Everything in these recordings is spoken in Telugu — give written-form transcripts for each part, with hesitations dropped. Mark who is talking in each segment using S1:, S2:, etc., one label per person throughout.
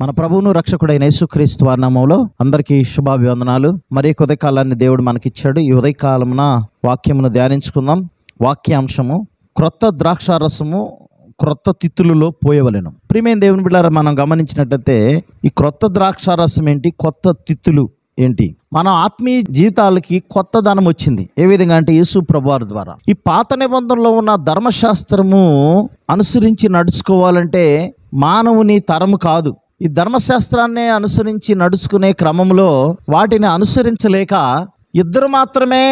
S1: మన ప్రభువును రక్షకుడైన యేసుక్రీస్తు వారి నామములో అందరికీ శుభాభివందనాలు. మరి ఉదయకాలాన్ని దేవుడు మనకిచ్చాడు. ఈ ఉదయకాలమున వాక్యమును ధ్యానించుకుందాం. వాక్యాంశము: క్రొత్త ద్రాక్షారసము క్రొత్త తిత్తులలో పోయవలెను. ప్రియమైన దేవుని బిడ్డలారా, మనం గమనించినట్లయితే ఈ క్రొత్త ద్రాక్షారసం ఏంటి, కొత్త తిత్తులు ఏంటి? మన ఆత్మీయ జీవితాలకి కొత్త ధనం వచ్చింది. ఏ విధంగా అంటే యేసు ప్రభువారి ద్వారా. ఈ పాత నిబంధనలో ఉన్న ధర్మశాస్త్రము అనుసరించి నడుచుకోవాలంటే మానవుని తరము కాదు. ఈ ధర్మశాస్త్రాన్ని అనుసరించి నడుచుకునే క్రమంలో వాటిని అనుసరించలేక ఇద్దరు మాత్రమే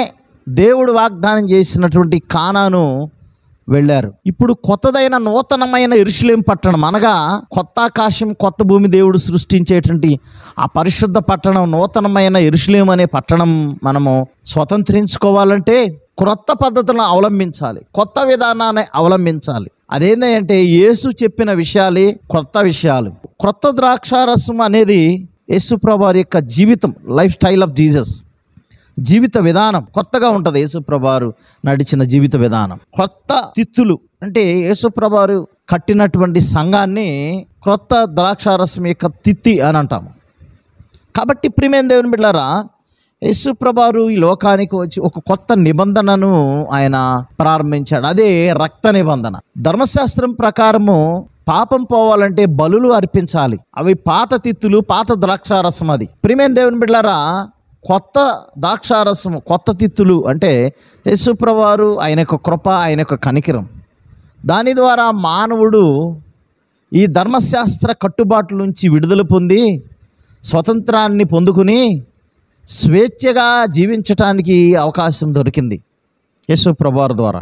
S1: దేవుడు వాగ్దానం చేసినటువంటి కానాను వెళ్ళారు. ఇప్పుడు కొత్తదైన నూతనమైన యెరూషలేము పట్టణం, అనగా కొత్త ఆకాశం కొత్త భూమి దేవుడు సృష్టించేటువంటి ఆ పరిశుద్ధ పట్టణం, నూతనమైన యెరూషలేము అనే పట్టణం మనము స్వతంత్రించుకోవాలంటే క్రొత్త పద్ధతులను అవలంబించాలి, కొత్త విధానాన్ని అవలంబించాలి. అదేంటంటే యేసు చెప్పిన విషయాలే కొత్త విషయాలు. క్రొత్త ద్రాక్షారసం అనేది యేసు ప్రభువారి యొక్క జీవితం, లైఫ్ స్టైల్ ఆఫ్ జీసస్, జీవిత విధానం కొత్తగా ఉంటుంది. యేసు ప్రభువారు నడిచిన జీవిత విధానం. కొత్త తిత్తులు అంటే యేసు ప్రభువారు కట్టినటువంటి సంఘాన్ని క్రొత్త ద్రాక్షారసం యొక్క తిత్తి అని అంటాము. కాబట్టి ప్రియమైన దేవుని బిడ్డలారా, యేసు ప్రభువారు ఈ లోకానికి వచ్చి ఒక కొత్త నిబంధనను ఆయన ప్రారంభించాడు. అదే రక్త నిబంధన. ధర్మశాస్త్రం ప్రకారము పాపం పోవాలంటే బలులు అర్పించాలి. అవి పాత తిత్తులు, పాత ద్రాక్షారసం. అది ప్రియమైన దేవుని బిడ్డలారా, కొత్త ద్రాక్షారసము, కొత్త తిత్తులు అంటే యేసు ప్రభువారు, ఆయన యొక్క కృప, ఆయన యొక్క కనికరం. దాని ద్వారా మానవుడు ఈ ధర్మశాస్త్ర కట్టుబాట్ల నుంచి విడుదల పొంది స్వతంత్రాన్ని పొందుకుని స్వేచ్ఛగా జీవించటానికి అవకాశం దొరికింది యేసు ప్రభువారి ద్వారా.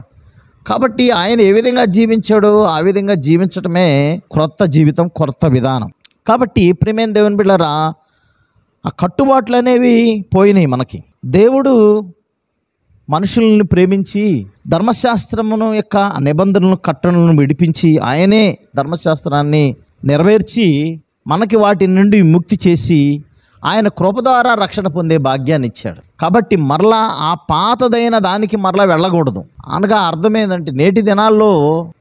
S1: కాబట్టి ఆయన ఏ విధంగా జీవించాడో ఆ విధంగా జీవించటమే క్రొత్త జీవితం, క్రొత్త విధానం. కాబట్టి ప్రియమైన దేవుని బిడ్డలారా, ఆ కట్టుబాట్లు అనేవి పోయినాయి. మనకి దేవుడు మనుషులను ప్రేమించి ధర్మశాస్త్రమును యొక్క నిబంధనలను, కట్టడలను విడిపించి ఆయనే ధర్మశాస్త్రాన్ని నెరవేర్చి మనకి వాటి నుండి విముక్తి చేసి ఆయన కృప ద్వారా రక్షణ పొందే భాగ్యాన్ని ఇచ్చాడు. కాబట్టి మరలా ఆ పాతదైన దానికి మరలా వెళ్ళకూడదు. అనగా అర్థమైందంటే నేటి దినాల్లో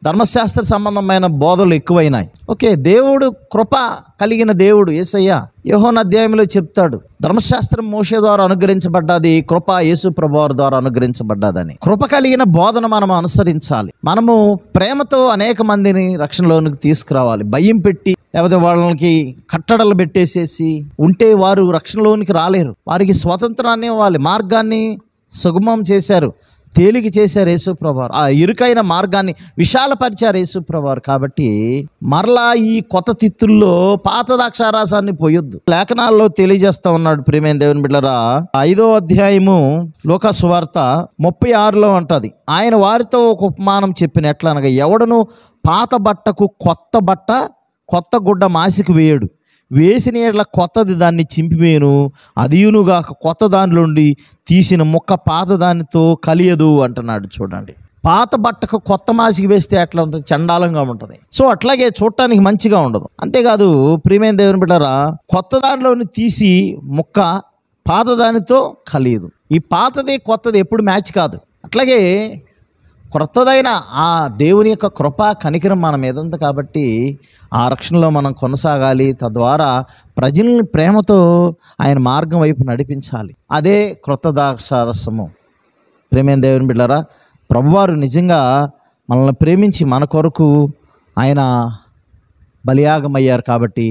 S1: ధర్మశాస్త్ర సంబంధమైన బోధలు ఎక్కువైనాయి. ఓకే, దేవుడు కృప కలిగిన దేవుడు యేసయ్య యోహాను అధ్యాయంలో చెప్తాడు, ధర్మశాస్త్రం మోషే ద్వారా అనుగ్రహించబడ్డది, కృప యేసు ప్రభువారి ద్వారా అనుగ్రహించబడ్డదని. కృప కలిగిన బోధన మనం అనుసరించాలి. మనము ప్రేమతో అనేక మందిని రక్షణలోనికి తీసుకురావాలి. భయం పెట్టి లేకపోతే వాళ్ళకి కట్టడలు పెట్టేసేసి ఉంటే వారు రక్షణలోనికి రాలేరు. వారికి స్వతంత్రాన్ని ఇవ్వాలి. మార్గాన్ని సుగమం చేశారు, తేలిక చేశారు యేసు ప్రభువారు. ఆ ఇరుకైన మార్గాన్ని విశాలపరిచారు యేసు ప్రభువారు. కాబట్టి మరలా ఈ కొత్త తిత్తుల్లో పాత ద్రాక్షారసాన్ని పోయొద్దు. లేఖనాల్లో తెలియజేస్తా ఉన్నాడు ప్రియమైన దేవుని బిడ్డలారా. 5వ అధ్యాయము లూకా సువార్త 36లో అంటది, ఆయన వారితో ఒక ఉపమానం చెప్పిన ఎట్లా అనగా, ఎవడను పాత బట్టకు కొత్త గుడ్డ మాసికి వేయడు, వేసిన ఎడ్ల కొత్తది దాన్ని చింపివేయను, అదియునుగాక కొత్త దానిలోండి తీసిన ముక్క పాత దానితో కలియదు అంటున్నాడు. చూడండి, పాత బట్టకు కొత్త మాసికి వేస్తే ఎట్లా ఉంటుంది? చండాలంగా ఉంటుంది. సో అట్లాగే చూడటానికి మంచిగా ఉండదు. అంతేకాదు ప్రియమైన దేవుని బిడ్డలారా, కొత్త దానిలోని తీసి ముక్క పాత దానితో కలియదు. ఈ పాతది కొత్తది ఎప్పుడు మ్యాచ్ కాదు. అట్లాగే క్రొత్తదైన ఆ దేవుని యొక్క కృప, కనికరం మన మీద ఉంది. కాబట్టి ఆ రక్షణలో మనం కొనసాగాలి. తద్వారా ప్రజల్ని ప్రేమతో ఆయన మార్గం వైపు నడిపించాలి. అదే క్రొత్త ద్రాక్షారసము. ప్రేమైన దేవుని బిడ్డలారా, ప్రభువారు నిజంగా మనల్ని ప్రేమించి మన కొరకు ఆయన బలియాగమయ్యారు. కాబట్టి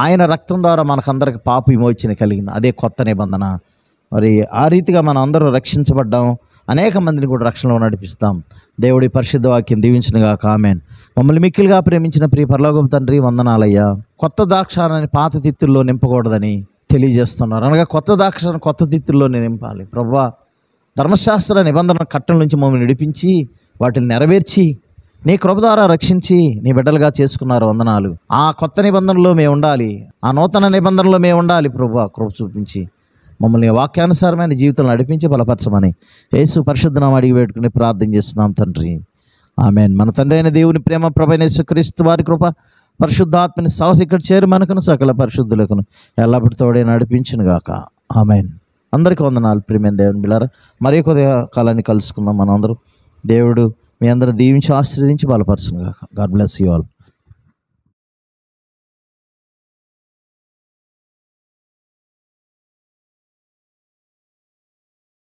S1: ఆయన రక్తం ద్వారా మనకందరికి పాప విమోచన కలిగింది. అదే కొత్త నిబంధన. మరి ఆ రీతిగా మనం అందరూ రక్షించబడ్డాం. అనేక మందిని కూడా రక్షణలో నడిపిస్తాం. దేవుడి పరిశుద్ధ వాక్యం దీవించునుగాక. ఆమేన్. మమ్మల్ని మిక్కిలిగా ప్రేమించిన ప్రియ పరలోకపు తండ్రి, వందనాలయ్యా. కొత్త ద్రాక్షారాన్ని పాత తిత్తుల్లో నింపకూడదని తెలియజేస్తున్నారు. అనగా కొత్త ద్రాక్షాన్ని కొత్త తిత్తుల్లోనే నింపాలి. ప్రభువా, ధర్మశాస్త్ర నిబంధన కట్టల నుంచి మమ్మల్ని నడిపించి వాటిని నెరవేర్చి నీ కృప ద్వారా రక్షించి నీ బిడ్డలుగా చేసుకున్నారు. వందనాలు. ఆ కొత్త నిబంధనలో మేము ఉండాలి, ఆ నూతన నిబంధనలో మేము ఉండాలి. ప్రభువా, కృప చూపించి మమ్మల్ని వాక్యానుసారమైన జీవితంలో నడిపించి బలపరచమని యేసు పరిశుద్ధ నామమున అడిగి పెట్టుకుని ప్రార్థన చేస్తున్నాం తండ్రి. ఆమేన్. మన తండ్రి అయిన దేవుని ప్రేమ, ప్రభువైన యేసుక్రీస్తు వారి కృప, పరిశుద్ధాత్మని సహవాసం ఇక్కడ చేరి మనకును సకల పరిశుద్ధులకును ఎల్లప్పుడూ తోడే నడిపించును గాక. ఆమేన్. అందరికీ వందనాలు ప్రియమైన దేవుని బిడ్డలారా. మరి కొద్ది కాలాన్ని కలుసుకుందాం. మనందరూ దేవుడు మీ అందరూ దీవించి ఆశీర్వదించి బలపరచును గాక. God bless you all.